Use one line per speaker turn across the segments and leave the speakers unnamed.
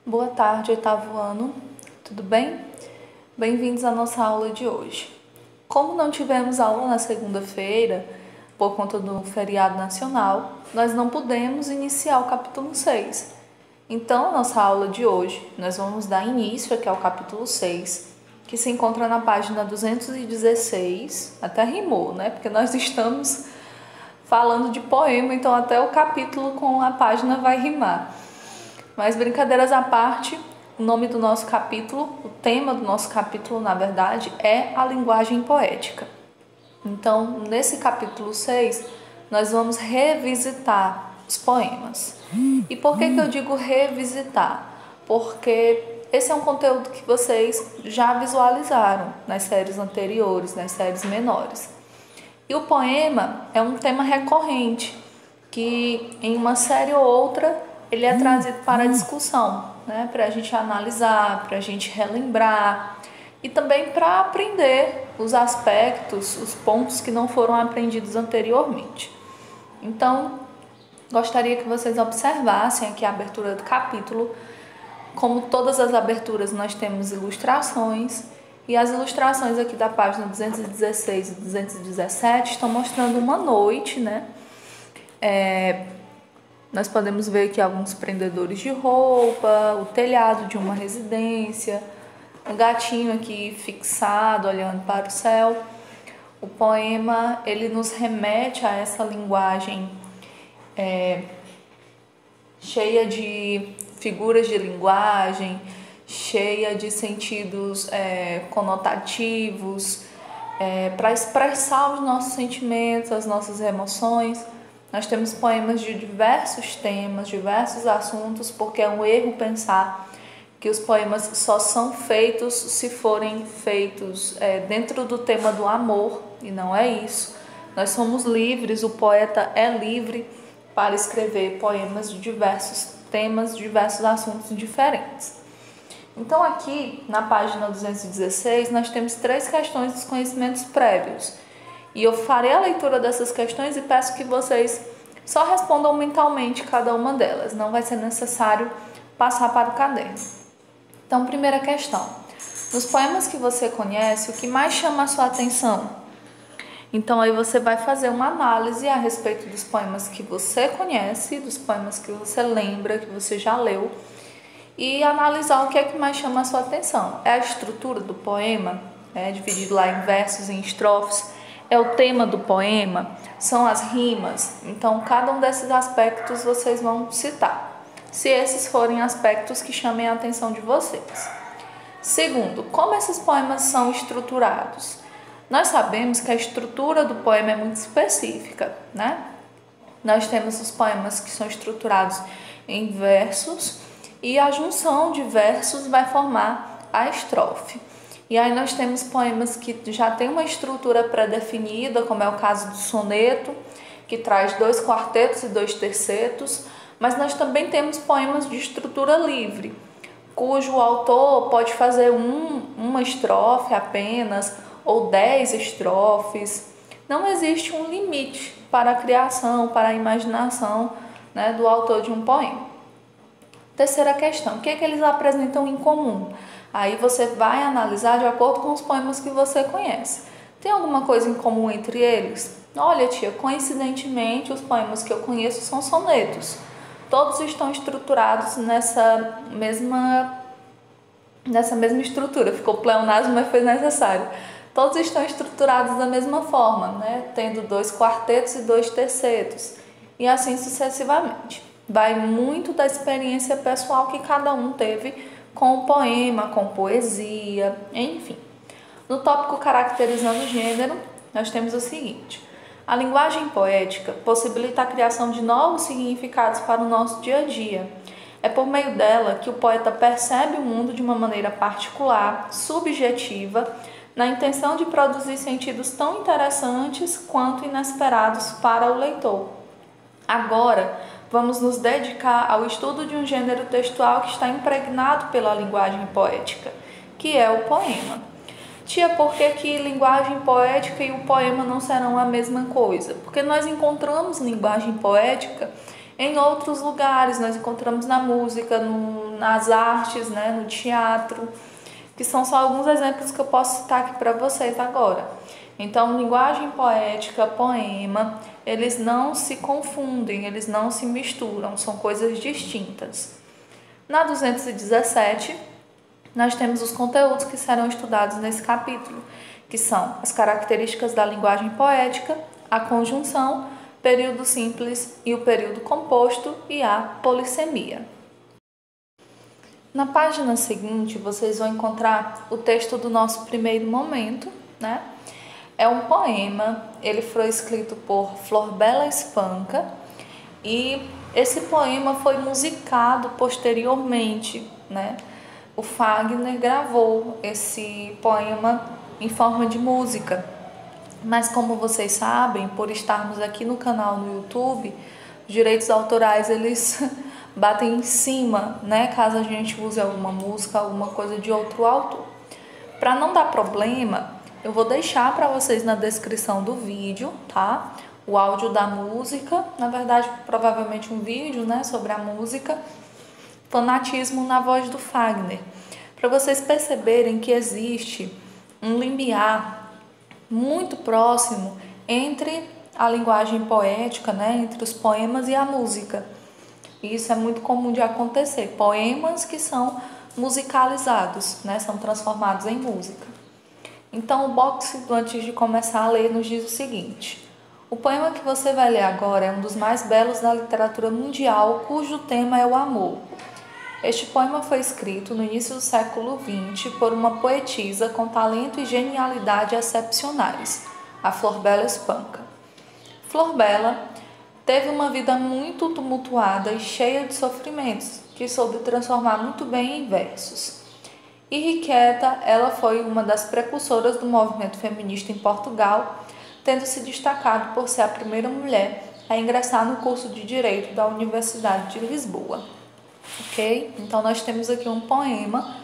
Boa tarde, oitavo ano. Tudo bem? Bem-vindos à nossa aula de hoje. Como não tivemos aula na segunda-feira, por conta do feriado nacional, nós não pudemos iniciar o capítulo 6. Então, a nossa aula de hoje, nós vamos dar início aqui ao capítulo 6, que se encontra na página 216, até rimou, né? Porque nós estamos falando de poema, então até o capítulo com a página vai rimar. Mas brincadeiras à parte, o nome do nosso capítulo, o tema do nosso capítulo, na verdade, é a linguagem poética. Então, nesse capítulo 6, nós vamos revisitar os poemas. E por que eu digo revisitar? Porque esse é um conteúdo que vocês já visualizaram nas séries anteriores, nas séries menores. E o poema é um tema recorrente, que em uma série ou outra ele é trazido para a discussão, né? Para a gente analisar, para a gente relembrar e também para aprender os aspectos, os pontos que não foram aprendidos anteriormente. Então, gostaria que vocês observassem aqui a abertura do capítulo. Como todas as aberturas, nós temos ilustrações. E as ilustrações aqui da página 216 e 217 estão mostrando uma noite, né? Nós podemos ver aqui alguns prendedores de roupa, o telhado de uma residência, um gatinho aqui fixado, olhando para o céu. O poema, ele nos remete a essa linguagem cheia de figuras de linguagem, cheia de sentidos conotativos, para expressar os nossos sentimentos, as nossas emoções. Nós temos poemas de diversos temas, diversos assuntos, porque é um erro pensar que os poemas só são feitos se forem feitos dentro do tema do amor, e não é isso. Nós somos livres, o poeta é livre para escrever poemas de diversos temas, diversos assuntos diferentes. Então aqui na página 216 nós temos 3 questões dos conhecimentos prévios. E eu farei a leitura dessas questões e peço que vocês só respondam mentalmente cada uma delas. Não vai ser necessário passar para o caderno. Então, primeira questão. Nos poemas que você conhece, o que mais chama a sua atenção? Então, aí você vai fazer uma análise a respeito dos poemas que você conhece, dos poemas que você lembra, que você já leu, e analisar o que é que mais chama a sua atenção. É a estrutura do poema, dividido lá em versos e em estrofes. É o tema do poema, são as rimas. Então, cada um desses aspectos vocês vão citar, se esses forem aspectos que chamem a atenção de vocês. Segundo, como esses poemas são estruturados? Nós sabemos que a estrutura do poema é muito específica, né? Nós temos os poemas que são estruturados em versos e a junção de versos vai formar a estrofe. E aí nós temos poemas que já têm uma estrutura pré-definida, como é o caso do soneto, que traz 2 quartetos e 2 tercetos, mas nós também temos poemas de estrutura livre, cujo autor pode fazer uma estrofe apenas, ou 10 estrofes. Não existe um limite para a criação, para a imaginação, né, do autor de um poema. Terceira questão, o que é que eles apresentam em comum? Aí você vai analisar de acordo com os poemas que você conhece. Tem alguma coisa em comum entre eles? Olha, tia, coincidentemente os poemas que eu conheço são sonetos. Todos estão estruturados nessa mesma estrutura. Ficou pleonasmo, mas foi necessário. Todos estão estruturados da mesma forma, né? Tendo 2 quartetos e 2 tercetos. E assim sucessivamente. Vai muito da experiência pessoal que cada um teve com o poema, com poesia, enfim. No tópico caracterizando o gênero, nós temos o seguinte: a linguagem poética possibilita a criação de novos significados para o nosso dia a dia. É por meio dela que o poeta percebe o mundo de uma maneira particular, subjetiva, na intenção de produzir sentidos tão interessantes quanto inesperados para o leitor. Agora, vamos nos dedicar ao estudo de um gênero textual que está impregnado pela linguagem poética, que é o poema. Tia, por que linguagem poética e o poema não serão a mesma coisa? Porque nós encontramos linguagem poética em outros lugares, nós encontramos na música, nas artes, né, no teatro, que são só alguns exemplos que eu posso citar aqui para vocês agora. Então, linguagem poética, poema, eles não se confundem, eles não se misturam, são coisas distintas. Na 217, nós temos os conteúdos que serão estudados nesse capítulo, que são as características da linguagem poética, a conjunção, período simples e o período composto e a polissemia. Na página seguinte, vocês vão encontrar o texto do nosso primeiro momento, né? É um poema, ele foi escrito por Florbela Espanca e esse poema foi musicado posteriormente, né? O Fagner gravou esse poema em forma de música, mas como vocês sabem, por estarmos aqui no canal no YouTube, os direitos autorais eles batem em cima, né? Caso a gente use alguma música, alguma coisa de outro autor. Para não dar problema, eu vou deixar para vocês na descrição do vídeo, tá? O áudio da música, na verdade, provavelmente um vídeo, né, sobre a música, Fanatismo na voz do Fagner, para vocês perceberem que existe um limiar muito próximo entre a linguagem poética, né, entre os poemas e a música. Isso é muito comum de acontecer, poemas que são musicalizados, né, são transformados em música. Então, o box, antes de começar a ler, nos diz o seguinte: o poema que você vai ler agora é um dos mais belos da literatura mundial, cujo tema é o amor. Este poema foi escrito no início do século XX por uma poetisa com talento e genialidade excepcionais, a Florbela Espanca. Florbela teve uma vida muito tumultuada e cheia de sofrimentos, que soube transformar muito bem em versos. Irrequieta, ela foi uma das precursoras do movimento feminista em Portugal, tendo se destacado por ser a primeira mulher a ingressar no curso de Direito da Universidade de Lisboa. Ok? Então, nós temos aqui um poema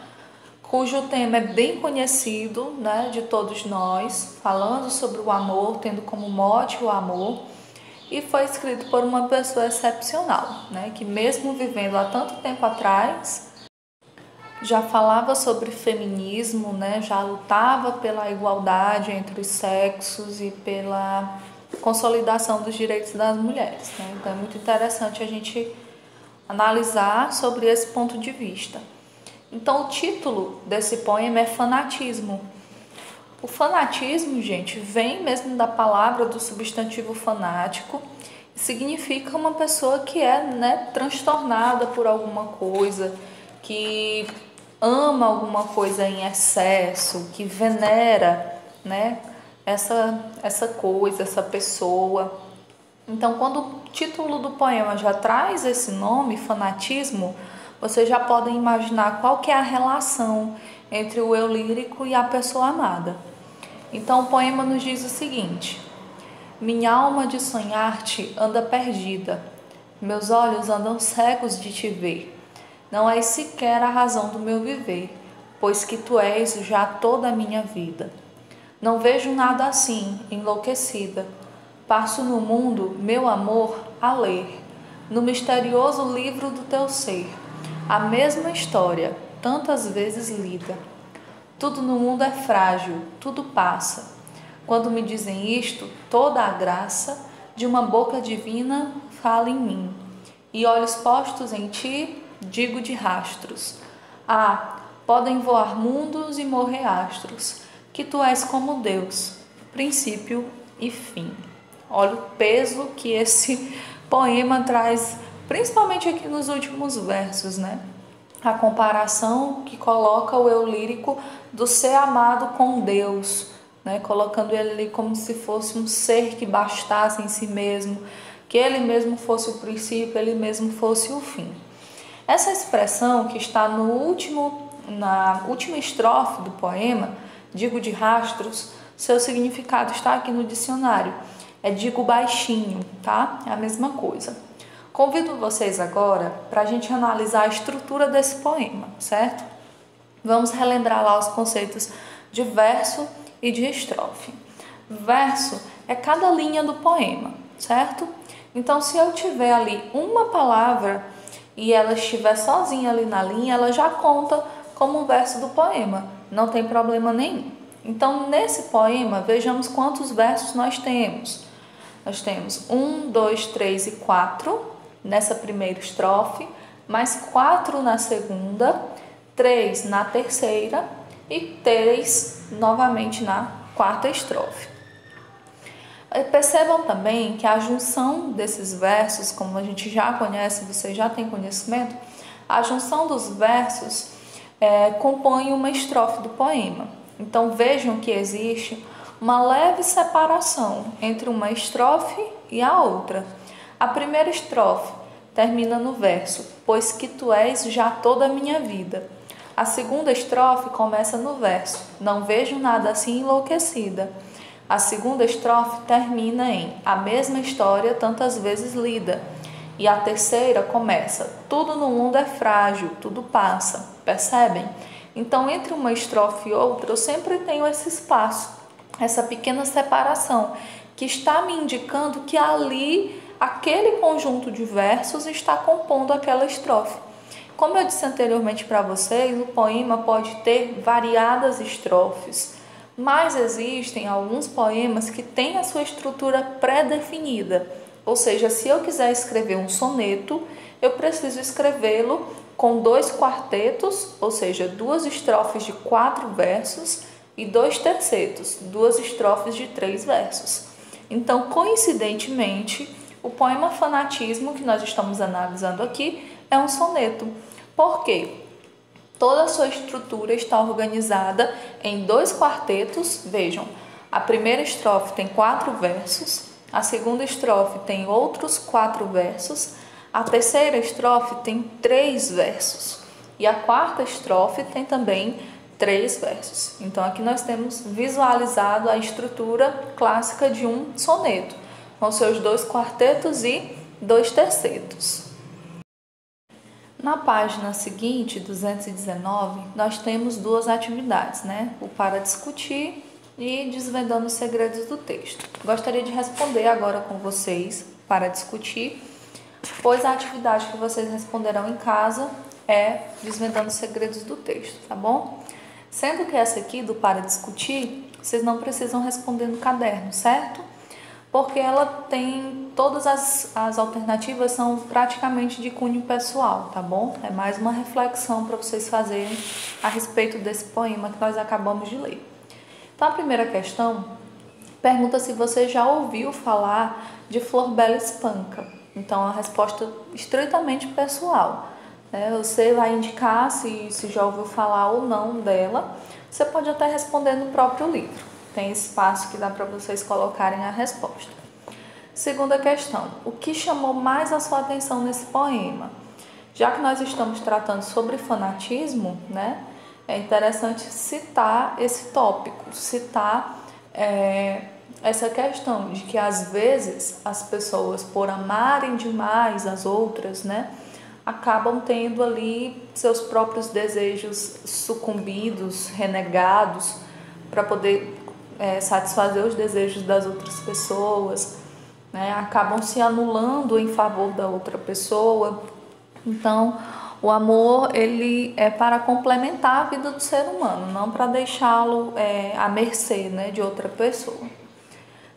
cujo tema é bem conhecido, né, de todos nós, falando sobre o amor, tendo como mote o amor, e foi escrito por uma pessoa excepcional, né, que mesmo vivendo há tanto tempo atrás, já falava sobre feminismo, né, já lutava pela igualdade entre os sexos e pela consolidação dos direitos das mulheres, né? Então é muito interessante a gente analisar sobre esse ponto de vista. Então o título desse poema é Fanatismo. O fanatismo, gente, vem mesmo da palavra do substantivo fanático, significa uma pessoa que é, né, transtornada por alguma coisa, que ama alguma coisa em excesso, que venera, né, essa coisa, essa pessoa. Então, quando o título do poema já traz esse nome, fanatismo, vocês já podem imaginar qual que é a relação entre o eu lírico e a pessoa amada. Então, o poema nos diz o seguinte: minha alma de sonhar-te anda perdida, meus olhos andam cegos de te ver. Não és sequer a razão do meu viver, pois que tu és já toda a minha vida. Não vejo nada assim, enlouquecida. Passo no mundo, meu amor, a ler, no misterioso livro do teu ser, a mesma história, tantas vezes lida. Tudo no mundo é frágil, tudo passa. Quando me dizem isto, toda a graça de uma boca divina fala em mim, e olhos postos em ti, digo de rastros. Ah, podem voar mundos e morrer astros, que tu és como Deus, princípio e fim. Olha o peso que esse poema traz, principalmente aqui nos últimos versos, né? A comparação que coloca o eu lírico do ser amado com Deus, né? Colocando ele ali como se fosse um ser que bastasse em si mesmo, que ele mesmo fosse o princípio, ele mesmo fosse o fim. Essa expressão que está na última estrofe do poema, digo de rastros, seu significado está aqui no dicionário. É digo baixinho, tá? É a mesma coisa. Convido vocês agora para a gente analisar a estrutura desse poema, certo? Vamos relembrar lá os conceitos de verso e de estrofe. Verso é cada linha do poema, certo? Então, se eu tiver ali uma palavra e ela estiver sozinha ali na linha, ela já conta como um verso do poema, não tem problema nenhum. Então, nesse poema, vejamos quantos versos nós temos. Nós temos 1, 2, 3 e 4 nessa primeira estrofe, mais 4 na segunda, 3 na terceira e 3 novamente na quarta estrofe. Percebam também que a junção desses versos, como a gente já conhece, você já tem conhecimento, a junção dos versos compõe uma estrofe do poema. Então vejam que existe uma leve separação entre uma estrofe e a outra. A primeira estrofe termina no verso, pois que tu és já toda a minha vida. A segunda estrofe começa no verso, não vejo nada assim enlouquecida. A segunda estrofe termina em a mesma história tantas vezes lida. E a terceira começa, tudo no mundo é frágil, tudo passa. Percebem? Então, entre uma estrofe e outra, eu sempre tenho esse espaço, essa pequena separação, que está me indicando que ali, aquele conjunto de versos está compondo aquela estrofe. Como eu disse anteriormente para vocês, o poema pode ter variadas estrofes, mas existem alguns poemas que têm a sua estrutura pré-definida. Ou seja, se eu quiser escrever um soneto, eu preciso escrevê-lo com 2 quartetos, ou seja, 2 estrofes de 4 versos e 2 tercetos, 2 estrofes de 3 versos. Então, coincidentemente, o poema Fanatismo, que nós estamos analisando aqui, é um soneto. Por quê? Toda a sua estrutura está organizada em 2 quartetos. Vejam, a primeira estrofe tem 4 versos, a segunda estrofe tem outros 4 versos, a terceira estrofe tem 3 versos e a quarta estrofe tem também 3 versos. Então aqui nós temos visualizado a estrutura clássica de um soneto, com seus 2 quartetos e 2 tercetos. Na página seguinte, 219, nós temos 2 atividades, né? O para discutir e desvendando os segredos do texto. Gostaria de responder agora com vocês para discutir, pois a atividade que vocês responderão em casa é desvendando os segredos do texto, tá bom? Sendo que essa aqui, do para discutir, vocês não precisam responder no caderno, certo? Porque ela tem, todas as alternativas são praticamente de cunho pessoal, tá bom? É mais uma reflexão para vocês fazerem a respeito desse poema que nós acabamos de ler. Então, a primeira questão pergunta se você já ouviu falar de Flor Bela Espanca. Então, a resposta estritamente pessoal. Você vai indicar se já ouviu falar ou não dela. Você pode até responder no próprio livro. Tem espaço que dá para vocês colocarem a resposta. Segunda questão. O que chamou mais a sua atenção nesse poema? Já que nós estamos tratando sobre fanatismo, né, é interessante citar esse tópico, citar essa questão de que às vezes as pessoas, por amarem demais as outras, né, acabam tendo ali seus próprios desejos sucumbidos, renegados, para poder satisfazer os desejos das outras pessoas, né? Acabam se anulando em favor da outra pessoa. Então, o amor, ele é para complementar a vida do ser humano, não para deixá-lo à mercê, né, de outra pessoa.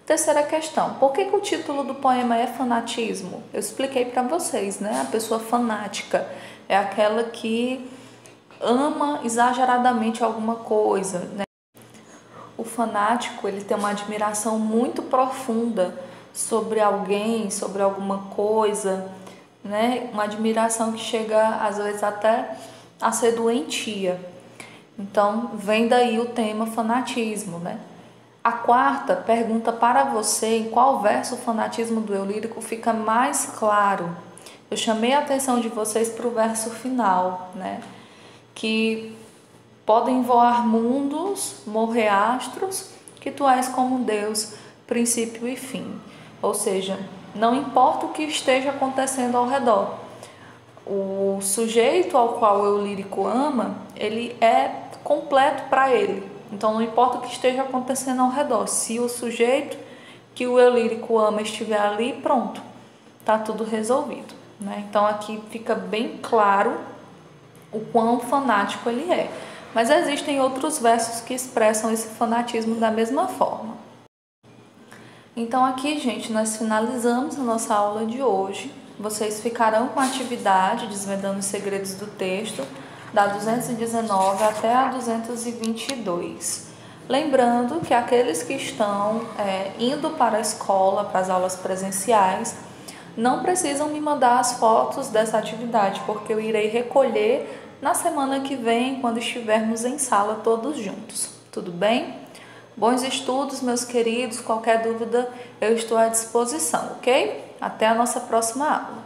Terceira questão, por que o título do poema é Fanatismo? Eu expliquei para vocês, né? A pessoa fanática é aquela que ama exageradamente alguma coisa, né? O fanático, ele tem uma admiração muito profunda sobre alguém, sobre alguma coisa, né? Uma admiração que chega às vezes até a ser doentia. Então, vem daí o tema fanatismo, né? A quarta pergunta para você em qual verso o fanatismo do eu lírico fica mais claro. Eu chamei a atenção de vocês para o verso final, né? Que podem voar mundos, morrer astros, que tu és como Deus, princípio e fim. Ou seja, não importa o que esteja acontecendo ao redor. O sujeito ao qual o eu lírico ama, ele é completo para ele. Então, não importa o que esteja acontecendo ao redor. Se o sujeito que o eu lírico ama estiver ali, pronto, está tudo resolvido. né? Então aqui fica bem claro o quão fanático ele é. Mas existem outros versos que expressam esse fanatismo da mesma forma. Então aqui, gente, nós finalizamos a nossa aula de hoje. Vocês ficarão com a atividade Desvendando os Segredos do Texto, da 219 até a 222. Lembrando que aqueles que estão indo para a escola, para as aulas presenciais, não precisam me mandar as fotos dessa atividade, porque eu irei recolher na semana que vem, quando estivermos em sala todos juntos. Tudo bem? Bons estudos, meus queridos. Qualquer dúvida, eu estou à disposição, ok? Até a nossa próxima aula.